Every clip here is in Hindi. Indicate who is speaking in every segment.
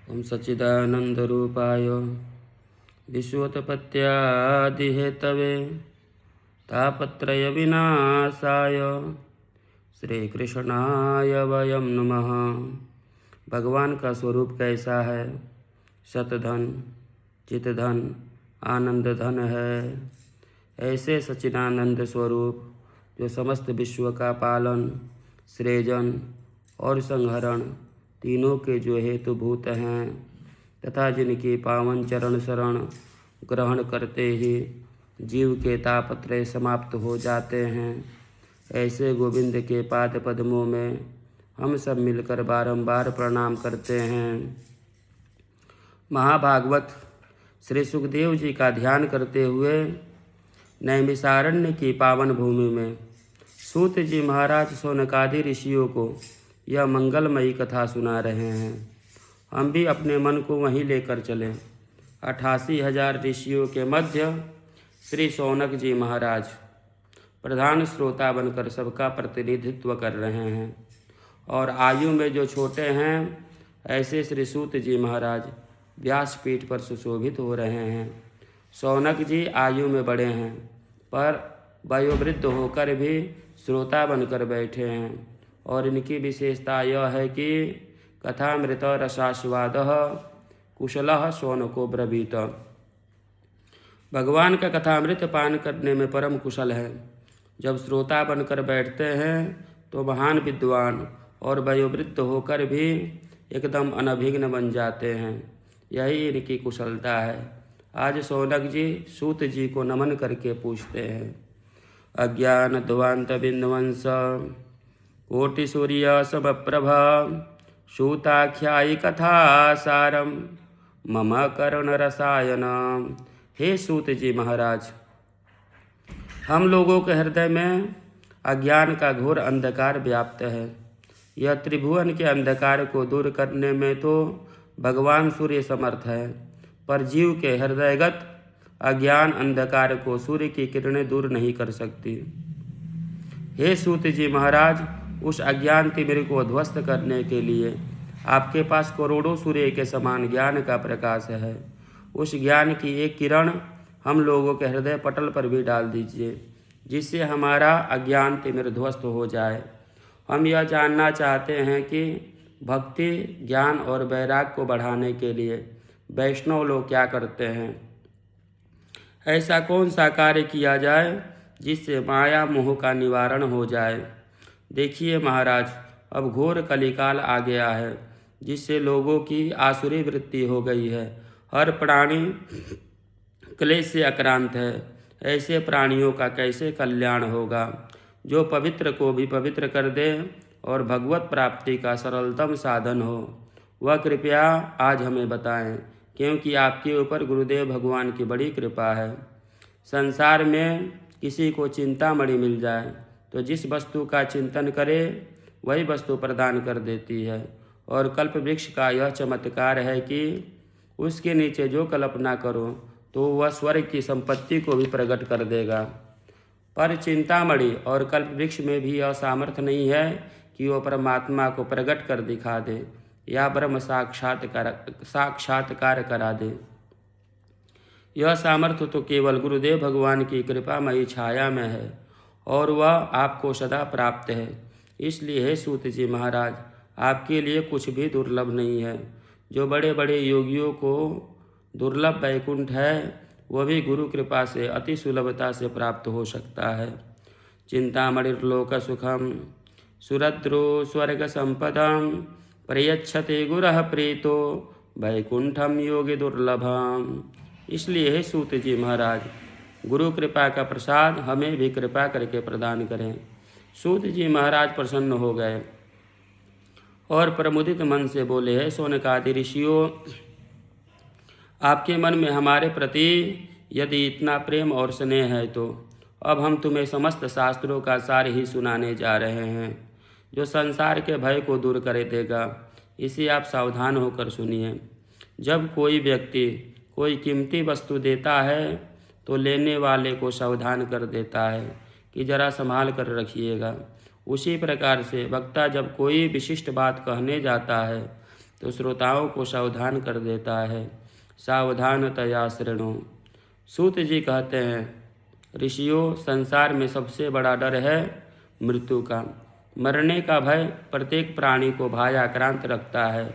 Speaker 1: ओम सच्चिदानंदरूपाय विश्वोत्पत्त्यादिहेतवे तापत्रय विनाशाय श्रीकृष्णाय वयं नमः। भगवान का स्वरूप कैसा है? सतधन, चितधन, आनंद धन है। ऐसे सच्चिदानंद स्वरूप जो समस्त विश्व का पालन, सृजन और संहरण तीनों के जो हेतुभूत हैं तथा जिनकी पावन चरण शरण ग्रहण करते ही जीव के तापत्रय समाप्त हो जाते हैं, ऐसे गोविंद के पाद पद्मों में हम सब मिलकर बारंबार प्रणाम करते हैं। महाभागवत श्री सुखदेव जी का ध्यान करते हुए नैमिषारण्य की पावन भूमि में सूत जी महाराज शौनकादि ऋषियों को यह मंगलमयी कथा सुना रहे हैं। हम भी अपने मन को वहीं लेकर चलें। 88,000 ऋषियों के मध्य श्री शौनक जी महाराज प्रधान श्रोता बनकर सबका प्रतिनिधित्व कर रहे हैं और आयु में जो छोटे हैं ऐसे श्री सूत जी महाराज व्यासपीठ पर सुशोभित हो रहे हैं। शौनक जी आयु में बड़े हैं पर वयोवृद्ध होकर भी श्रोता बनकर बैठे हैं और इनकी विशेषता यह है कि कथामृत रसास्वादः कुशलः शौनको ब्रवीत। भगवान का कथामृत पान करने में परम कुशल है। जब श्रोता बनकर बैठते हैं तो महान विद्वान और वयोवृद्ध होकर भी एकदम अनभिघ्न बन जाते हैं। यही इनकी कुशलता है। आज शौनक जी सूत जी को नमन करके पूछते हैं। अज्ञान ध्वांत बिंदवंश कोटि सूर्य समप्रभा सूताख्यायी कथा सारम मम करुण रसायन। हे सूत जी महाराज, हम लोगों के हृदय में अज्ञान का घोर अंधकार व्याप्त है। यह त्रिभुवन के अंधकार को दूर करने में तो भगवान सूर्य समर्थ है, पर जीव के हृदयगत अज्ञान अंधकार को सूर्य की किरणें दूर नहीं कर सकती। हे सूत जी महाराज, उस अज्ञान तिमिर को ध्वस्त करने के लिए आपके पास करोड़ों सूर्य के समान ज्ञान का प्रकाश है। उस ज्ञान की एक किरण हम लोगों के हृदय पटल पर भी डाल दीजिए, जिससे हमारा अज्ञान तिमिर ध्वस्त हो जाए। हम यह जानना चाहते हैं कि भक्ति, ज्ञान और वैराग को बढ़ाने के लिए वैष्णव लोग क्या करते हैं। ऐसा कौन सा कार्य किया जाए जिससे माया मोह का निवारण हो जाए। देखिए महाराज, अब घोर कलिकाल आ गया है, जिससे लोगों की आसुरी वृत्ति हो गई है। हर प्राणी क्लेश से आक्रांत है। ऐसे प्राणियों का कैसे कल्याण होगा? जो पवित्र को भी पवित्र कर दे और भगवत प्राप्ति का सरलतम साधन हो, वह कृपया आज हमें बताएं, क्योंकि आपके ऊपर गुरुदेव भगवान की बड़ी कृपा है। संसार में किसी को चिंतामणि मिल जाए तो जिस वस्तु का चिंतन करे वही वस्तु प्रदान कर देती है। और कल्प वृक्ष का यह चमत्कार है कि उसके नीचे जो कल्पना करो तो वह स्वर्ग की संपत्ति को भी प्रकट कर देगा। पर चिंतामणि और कल्प वृक्ष में भी यह सामर्थ्य नहीं है कि वह परमात्मा को प्रकट कर दिखा दे या ब्रह्म साक्षात्कार करा दे। यह सामर्थ्य तो केवल गुरुदेव भगवान की कृपामयी छाया में है और वह आपको सदा प्राप्त है। इसलिए हे सूत जी महाराज, आपके लिए कुछ भी दुर्लभ नहीं है। जो बड़े बड़े योगियों को दुर्लभ वैकुंठ है, वह भी गुरु कृपा से अति सुलभता से प्राप्त हो सकता है। चिंतामणिर्लोक सुखम सुरद्रो स्वर्ग संपदम प्रयच्छते गुरः प्रीतो वैकुंठम योगी दुर्लभम। इसलिए हे सूत जी महाराज, गुरु कृपा का प्रसाद हमें भी कृपा करके प्रदान करें। सूत जी महाराज प्रसन्न हो गए और प्रमुदित मन से बोले, है शौनकादि ऋषियों, आपके मन में हमारे प्रति यदि इतना प्रेम और स्नेह है तो अब हम तुम्हें समस्त शास्त्रों का सार ही सुनाने जा रहे हैं, जो संसार के भय को दूर कर देगा। इसे आप सावधान होकर सुनिए। जब कोई व्यक्ति कोई कीमती वस्तु देता है तो लेने वाले को सावधान कर देता है कि जरा संभाल कर रखिएगा। उसी प्रकार से वक्ता जब कोई विशिष्ट बात कहने जाता है तो श्रोताओं को सावधान कर देता है। सावधानतया शृणु। सूत जी कहते हैं, ऋषियों, संसार में सबसे बड़ा डर है मृत्यु का। मरने का भय प्रत्येक प्राणी को भयाक्रांत रखता है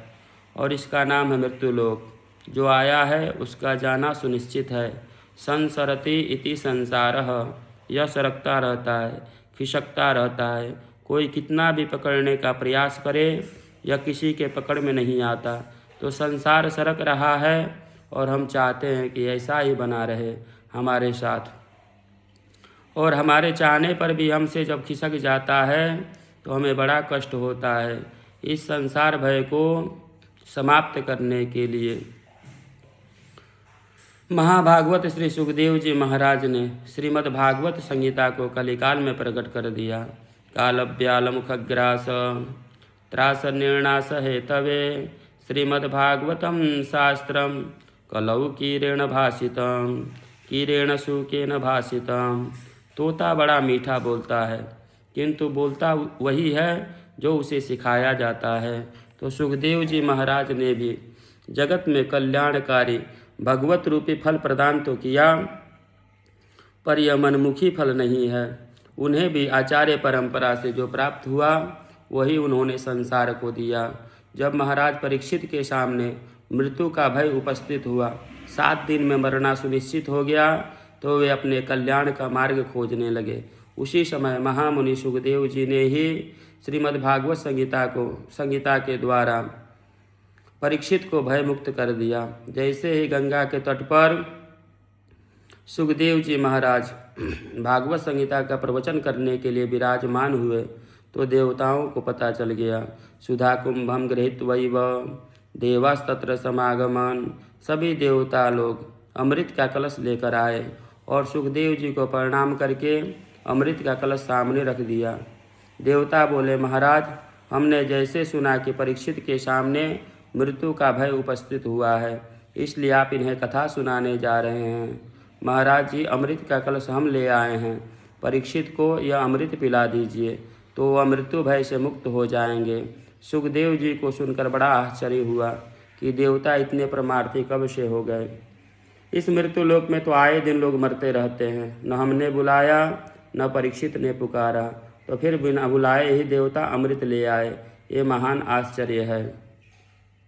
Speaker 1: और इसका नाम है मृत्युलोक। जो आया है उसका जाना सुनिश्चित है। संसरति इति संसारः, यह सरकता रहता है, खिसकता रहता है। कोई कितना भी पकड़ने का प्रयास करे यह किसी के पकड़ में नहीं आता। तो संसार सरक रहा है और हम चाहते हैं कि ऐसा ही बना रहे हमारे साथ, और हमारे चाहने पर भी हमसे जब खिसक जाता है तो हमें बड़ा कष्ट होता है। इस संसार भय को समाप्त करने के लिए महाभागवत श्री सुखदेव जी महाराज ने श्रीमद् भागवत संहिता को कलिकाल में प्रकट कर दिया। कालव्यालमुखग्रास त्रास निर्णास हेतवे श्रीमद्भागवतम शास्त्रम कलौ कीरेण भाषितम कीरेण शुकेन भाषितम। तोता बड़ा मीठा बोलता है, किंतु बोलता वही है जो उसे सिखाया जाता है। तो सुखदेव जी महाराज ने भी जगत में कल्याणकारी भगवत रूपी फल प्रदान तो किया, पर यह मनमुखी फल नहीं है। उन्हें भी आचार्य परंपरा से जो प्राप्त हुआ वही उन्होंने संसार को दिया। जब महाराज परीक्षित के सामने मृत्यु का भय उपस्थित हुआ, 7 दिन में मरना सुनिश्चित हो गया, तो वे अपने कल्याण का मार्ग खोजने लगे। उसी समय महामुनि सुखदेव जी ने ही श्रीमद्भागवत संहिता के द्वारा परीक्षित को भय मुक्त कर दिया। जैसे ही गंगा के तट पर सुखदेव जी महाराज भागवत संहिता का प्रवचन करने के लिए विराजमान हुए, तो देवताओं को पता चल गया। सुधा कुंभम गृहीत्वैव देवास्तत्र समागमन। सभी देवता लोग अमृत का कलश लेकर आए और सुखदेव जी को प्रणाम करके अमृत का कलश सामने रख दिया। देवता बोले, महाराज, हमने जैसे सुना कि परीक्षित के सामने मृत्यु का भय उपस्थित हुआ है, इसलिए आप इन्हें कथा सुनाने जा रहे हैं। महाराज जी, अमृत का कलश हम ले आए हैं, परीक्षित को यह अमृत पिला दीजिए, तो वह मृत्यु भय से मुक्त हो जाएंगे। सुखदेव जी को सुनकर बड़ा आश्चर्य हुआ कि देवता इतने परमार्थी कब से हो गए। इस मृत्युलोक में तो आए दिन लोग मरते रहते हैं, न हमने बुलाया न परीक्षित ने पुकारा, तो फिर बिना बुलाए ही देवता अमृत ले आए। ये महान आश्चर्य है।